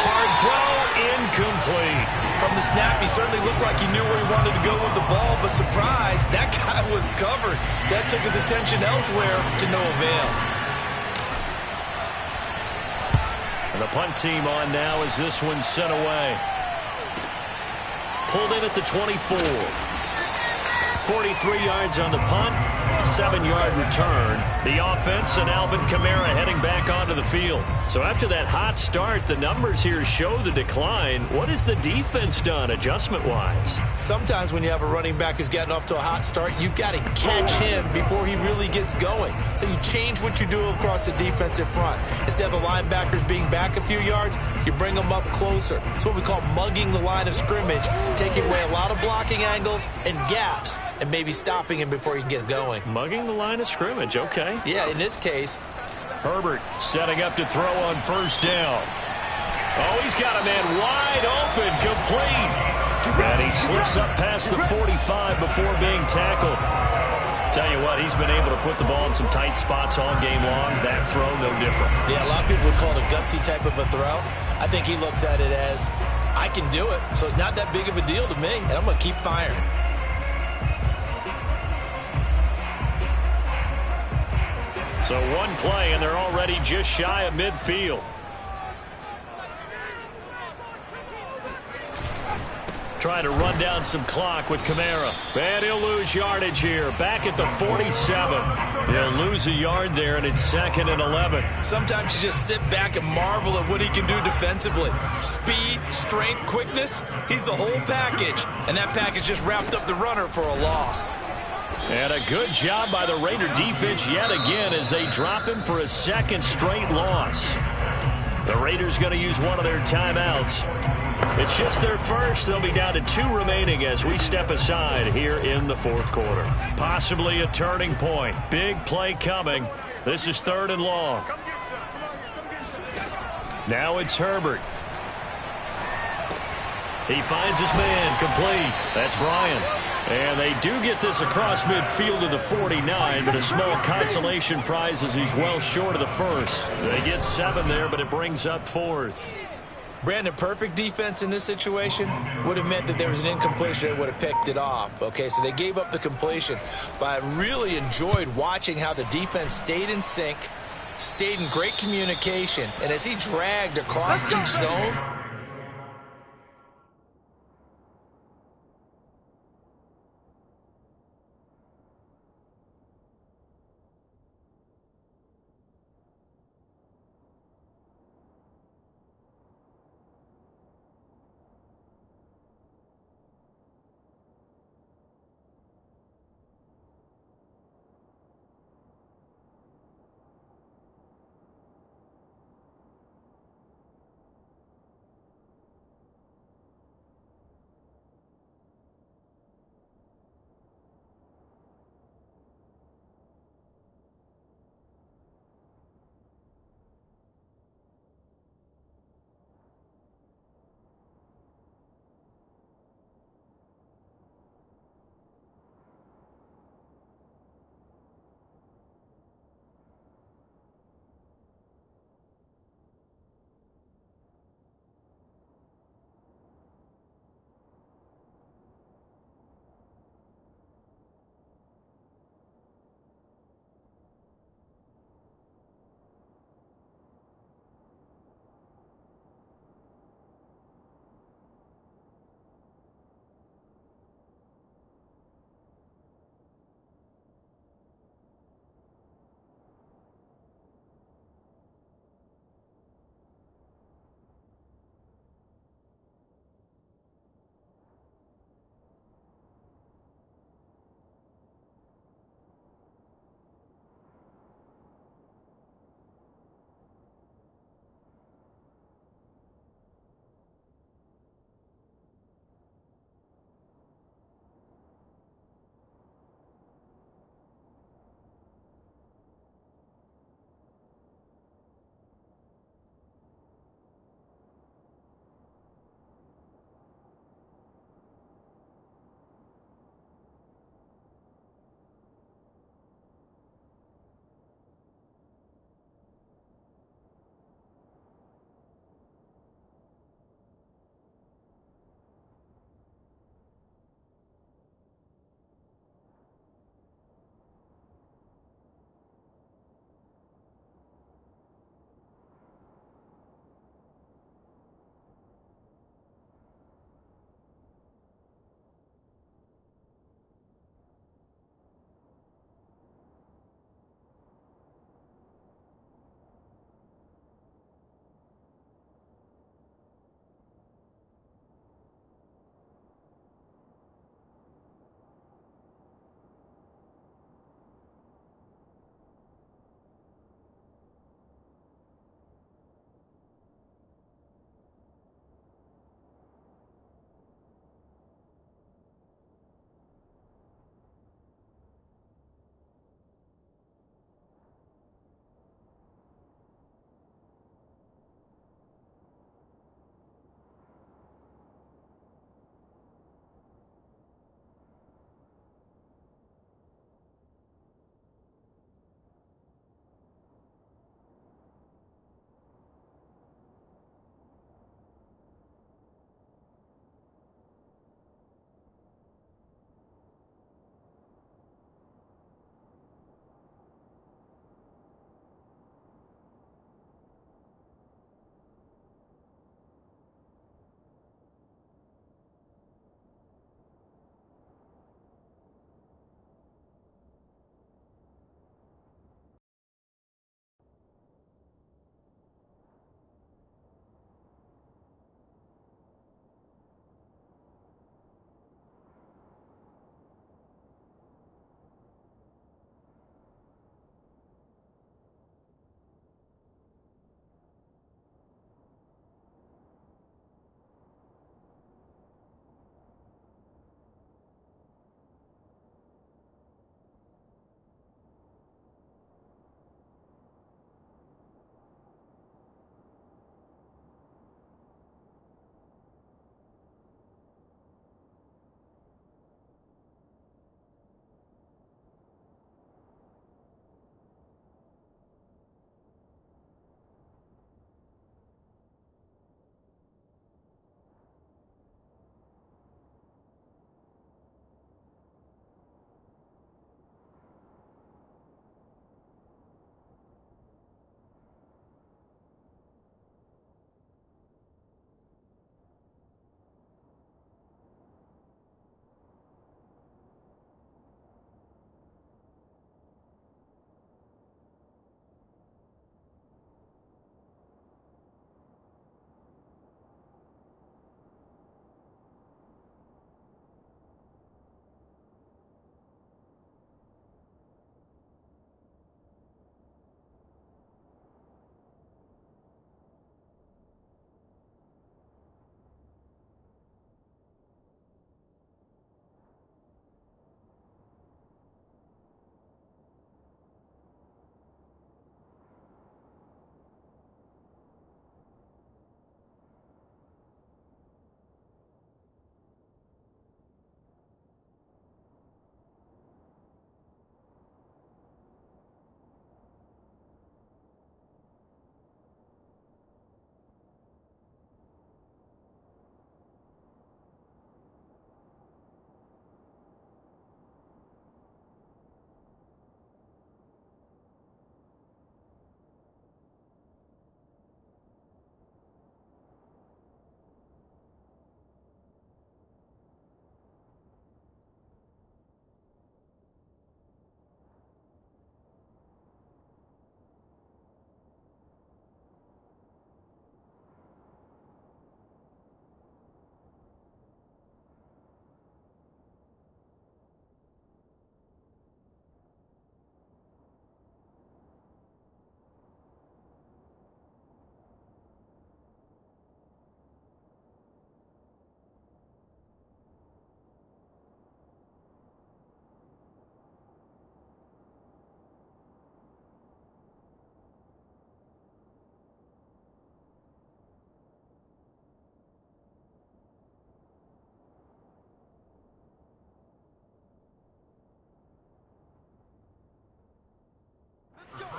Hard throw, incomplete. From the snap, he certainly looked like he knew where he wanted to go with the ball, but surprise, that guy was covered. So that took his attention elsewhere to no avail. And the punt team on now as this one's sent away. Pulled in at the 24. 43 yards on the punt, 7-yard return. The offense and Alvin Kamara heading back onto the field. So after that hot start, the numbers here show the decline. What has the defense done adjustment-wise? Sometimes when you have a running back who's gotten off to a hot start, you've got to catch him before he really gets going. So you change what you do across the defensive front. Instead of the linebackers being back a few yards, you bring them up closer. It's what we call mugging the line of scrimmage, taking away a lot of blocking angles and gaps, and maybe stopping him before he can get going. Mugging the line of scrimmage, okay. Yeah, in this case. Herbert setting up to throw on first down. Oh, he's got a man wide open, complete. And he slips up past the 45 before being tackled. Tell you what, he's been able to put the ball in some tight spots all game long. That throw, no different. Yeah, a lot of people would call it a gutsy type of a throw. I think he looks at it as, I can do it, so it's not that big of a deal to me, and I'm going to keep firing. So one play, and they're already just shy of midfield. Trying to run down some clock with Kamara. And he'll lose yardage here. Back at the 47. He'll lose a yard there, and it's 2nd and 11. Sometimes you just sit back and marvel at what he can do defensively. Speed, strength, quickness. He's the whole package. And that package just wrapped up the runner for a loss. And a good job by the Raider defense yet again as they drop him for a 2nd straight loss. The Raiders going to use one of their timeouts. It's just their first. They'll be down to 2 remaining as we step aside here in the 4th quarter. Possibly a turning point. Big play coming. This is 3rd and long. Now it's Herbert. He finds his man, complete. That's Bryant. And they do get this across midfield to the 49, but a small consolation prize as he's well short of the first. They get 7 there, but it brings up 4th. Brandon, perfect defense in this situation would have meant that there was an incompletion that would have picked it off. Okay, so they gave up the completion. But I really enjoyed watching how the defense stayed in sync, stayed in great communication, and as he dragged across each zone,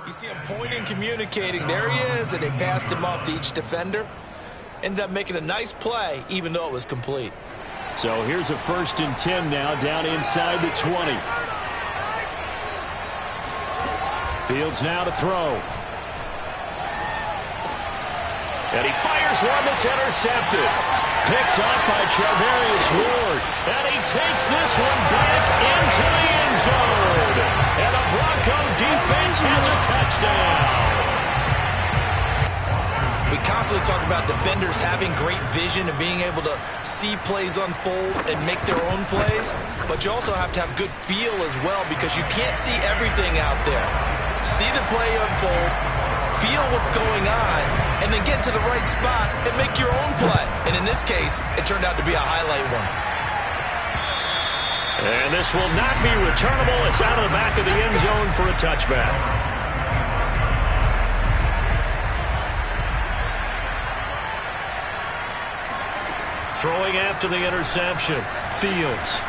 You see him pointing, communicating. There he is, and they passed him off to each defender. Ended up making a nice play, even though it was complete. So here's a 1st and 10 now, down inside the 20. Fields now to throw. And he fires one that's intercepted. Picked up by Charvarius Ward. And he takes this one back into the end zone. And the Bronco defense has a touchdown. We constantly talk about defenders having great vision and being able to see plays unfold and make their own plays. But you also have to have good feel as well, because you can't see everything out there. See the play unfold, feel what's going on, and then get to the right spot and make your own play. And in this case, it turned out to be a highlight one. And this will not be returnable. It's out of the back of the end zone for a touchback. Throwing after the interception. Fields.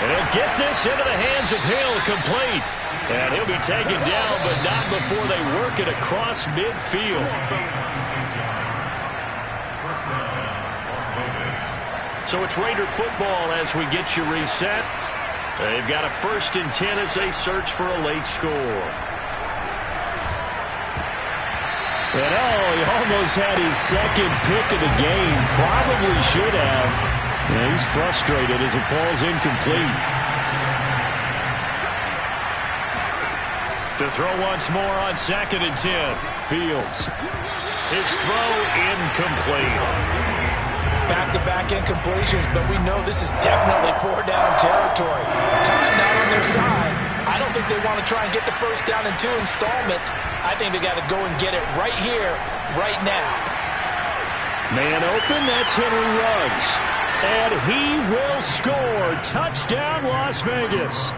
And he'll get this into the hands of Hill, complete. And he'll be taken down, but not before they work it across midfield. So it's Raider football as we get you reset. They've got a 1st and 10 as they search for a late score. And he almost had his 2nd pick of the game. Probably should have. And he's frustrated as it falls incomplete. To throw once more on 2nd and 10. Fields. His throw incomplete. Back-to-back incompletions, but we know this is definitely 4-down territory. Time not on their side. I don't think they want to try and get the 1st down in 2 installments. I think they got to go and get it right here, right now. Man open, that's Henry Ruggs. And he will score. Touchdown, Las Vegas.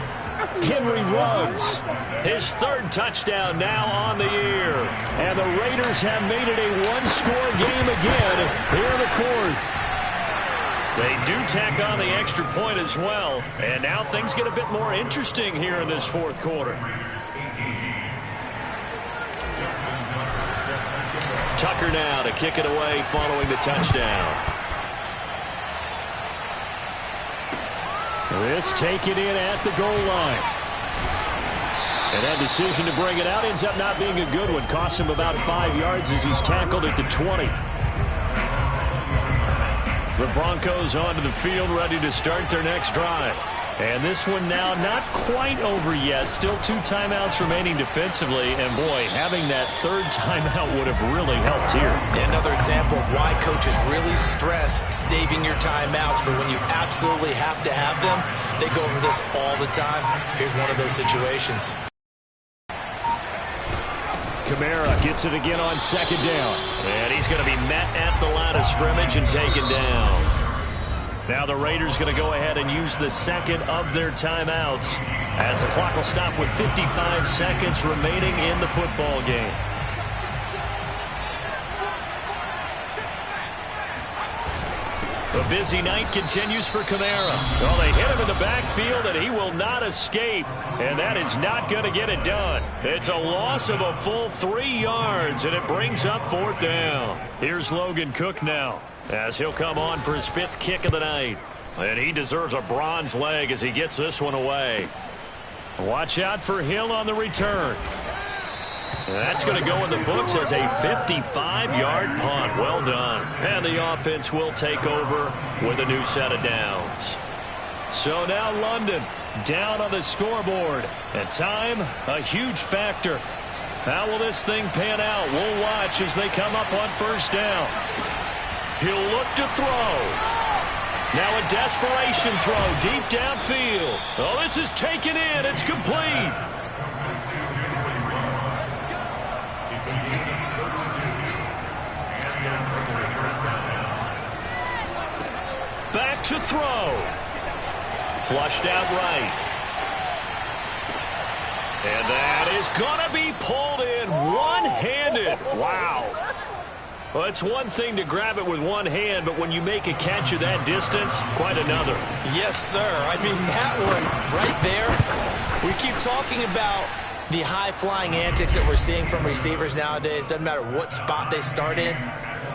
Henry Ruggs, his 3rd touchdown now on the year. And the Raiders have made it a 1-score game again here in the 4th. They do tack on the extra point as well. And now things get a bit more interesting here in this 4th quarter. Tucker now to kick it away following the touchdown. This taken in at the goal line. And that decision to bring it out ends up not being a good one. Costs him about 5 yards as he's tackled at the 20. The Broncos onto the field, ready to start their next drive. And this one now not quite over yet. Still 2 timeouts remaining defensively. And, boy, having that 3rd timeout would have really helped here. Another example of why coaches really stress saving your timeouts for when you absolutely have to have them. They go over this all the time. Here's one of those situations. Kamara gets it again on 2nd down. And he's going to be met at the line of scrimmage and taken down. Now the Raiders going to go ahead and use the 2nd of their timeouts as the clock will stop with 55 seconds remaining in the football game. The busy night continues for Kamara. Well, they hit him in the backfield, and he will not escape. And that is not going to get it done. It's a loss of a full 3 yards, and it brings up 4th down. Here's Logan Cook now, as he'll come on for his 5th kick of the night. And he deserves a bronze leg as he gets this one away. Watch out for Hill on the return. That's going to go in the books as a 55-yard punt. Well done. And the offense will take over with a new set of downs. So now London down on the scoreboard. And time, a huge factor. How will this thing pan out? We'll watch as they come up on 1st down. He'll look to throw. Now a desperation throw deep downfield. Oh, this is taken in. It's complete. Back to throw. Flushed out right. And that is going to be pulled in one-handed. Wow. Well, it's one thing to grab it with one hand, but when you make a catch of that distance, quite another. Yes, sir. I mean, that one right there, we keep talking about the high-flying antics that we're seeing from receivers nowadays, doesn't matter what spot they start in,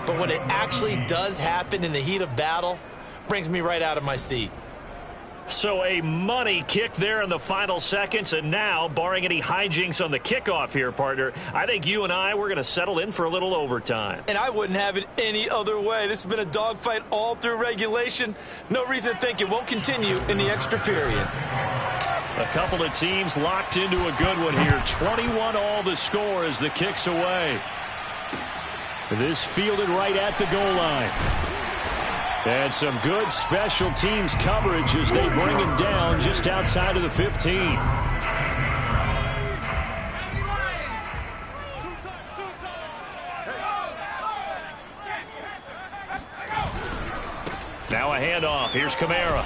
but when it actually does happen in the heat of battle, brings me right out of my seat. So a money kick there in the final seconds, and now, barring any hijinks on the kickoff here, partner, I think you and we're going to settle in for a little overtime. And I wouldn't have it any other way. This has been a dogfight all through regulation. No reason to think it won't continue in the extra period. A couple of teams locked into a good one here. 21-all the score as the kick's away. This fielded right at the goal line. And some good special teams coverage as they bring him down just outside of the 15. Now a handoff. Here's Kamara.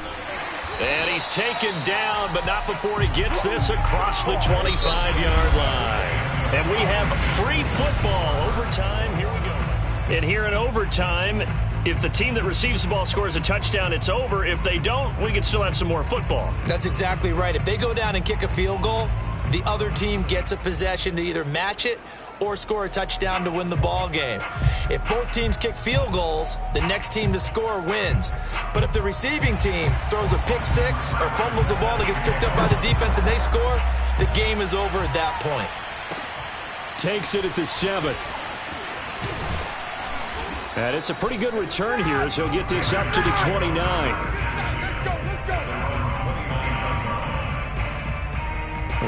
And he's taken down, but not before he gets this across the 25-yard line. And we have free football. Overtime. Here we go. And here in overtime, if the team that receives the ball scores a touchdown, it's over. If they don't, we can still have some more football. That's exactly right. If they go down and kick a field goal, the other team gets a possession to either match it or score a touchdown to win the ball game. If both teams kick field goals, the next team to score wins. But if the receiving team throws a pick six or fumbles the ball that gets picked up by the defense and they score, the game is over at that point. Takes it at the 7. And it's a pretty good return here as he'll get this up to the 29.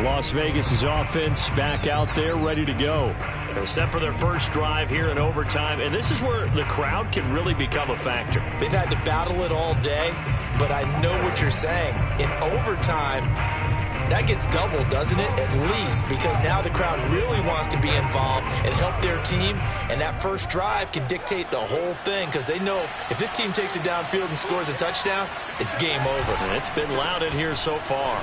Las Vegas' offense back out there ready to go. They're set for their first drive here in overtime, and this is where the crowd can really become a factor. They've had to battle it all day, but I know what you're saying. In overtime, that gets doubled, doesn't it? At least, because now the crowd really wants to be involved and help their team, and that first drive can dictate the whole thing because they know if this team takes it downfield and scores a touchdown, it's game over. And it's been loud in here so far.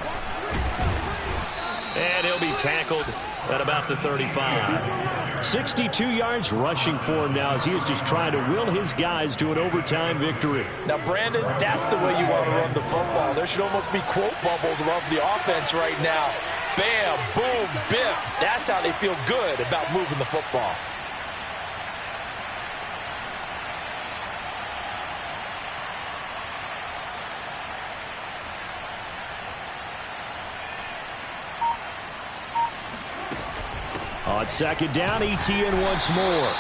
And he'll be tackled at about the 35. 62 yards rushing for him now as he is just trying to will his guys to an overtime victory. Now, Brandon, that's the way you want to run the football. There should almost be quote bubbles above the offense right now. Bam, boom, biff. That's how they feel good about moving the football. On second down, Etienne once more.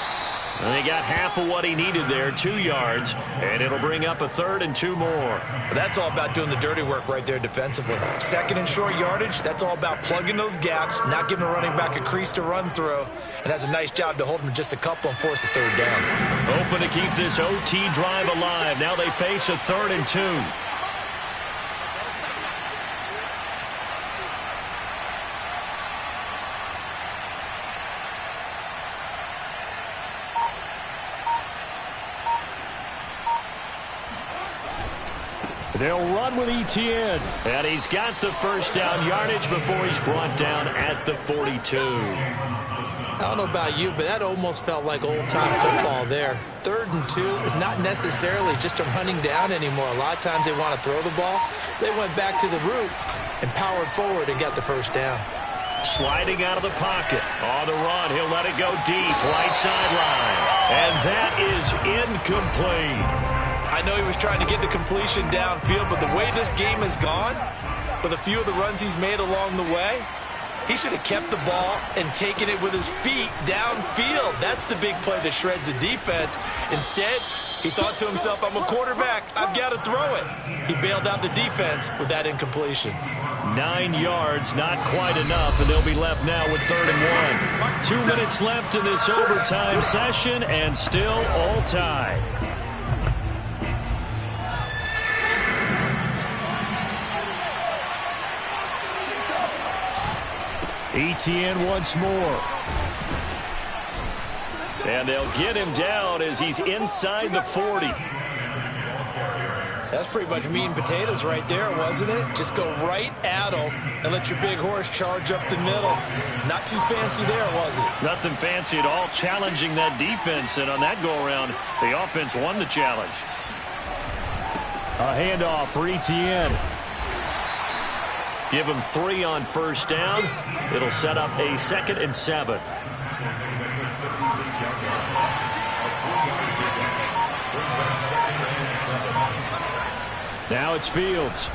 And they got half of what he needed there, 2 yards, and it'll bring up a 3rd and 2 more. That's all about doing the dirty work right there defensively. Second and short yardage, that's all about plugging those gaps, not giving a running back a crease to run through, and has a nice job to hold him just a couple and force a 3rd down. Hoping to keep this OT drive alive. Now they face a 3rd and 2. They'll run with Etienne. And he's got the first down yardage before he's brought down at the 42. I don't know about you, but that almost felt like old-time football there. 3rd and 2 is not necessarily just a running down anymore. A lot of times they want to throw the ball. They went back to the roots and powered forward and got the first down. Sliding out of the pocket. On the run, he'll let it go deep. Right sideline. And that is incomplete. I know he was trying to get the completion downfield, but the way this game has gone, with a few of the runs he's made along the way, he should have kept the ball and taken it with his feet downfield. That's the big play that shreds the defense. Instead, he thought to himself, I'm a quarterback. I've got to throw it. He bailed out the defense with that incompletion. 9 yards, not quite enough, and they'll be left now with 3rd and 1. 2 minutes left in this overtime session, and still all tied. Etienne once more. And they'll get him down as he's inside the 40. That's pretty much meat and potatoes right there, wasn't it? Just go right at him and let your big horse charge up the middle. Not too fancy there, was it? Nothing fancy at all, challenging that defense. And on that go-around, the offense won the challenge. A handoff for Etienne. Give him 3 on first down. It'll set up a 2nd and 7. Now it's Fields.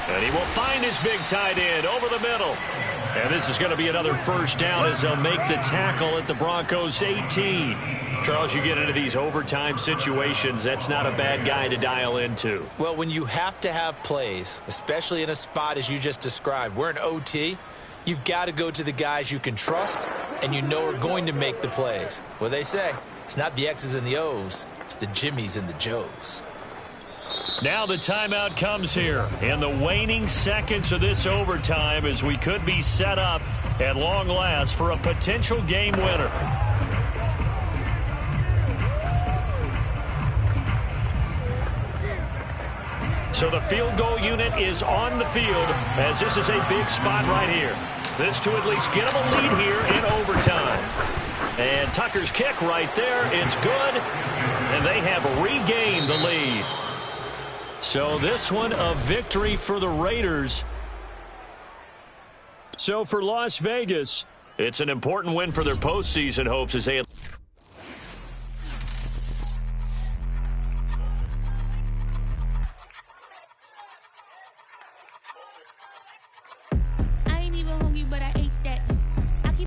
And he will find his big tight end over the middle. And this is going to be another first down as they'll make the tackle at the Broncos 18. Charles, you get into these overtime situations, that's not a bad guy to dial into. Well, when you have to have plays, especially in a spot as you just described, we're in OT, you've got to go to the guys you can trust and you know are going to make the plays. Well, they say it's not the X's and the O's, it's the Jimmys and the Joes. Now the timeout comes here in the waning seconds of this overtime as we could be set up at long last for a potential game winner. So the field goal unit is on the field as this is a big spot right here. This to at least get them a lead here in overtime. And Tucker's kick right there. It's good. And they have regained the lead. So this one a victory for the Raiders. So for Las Vegas, it's an important win for their postseason hopes as they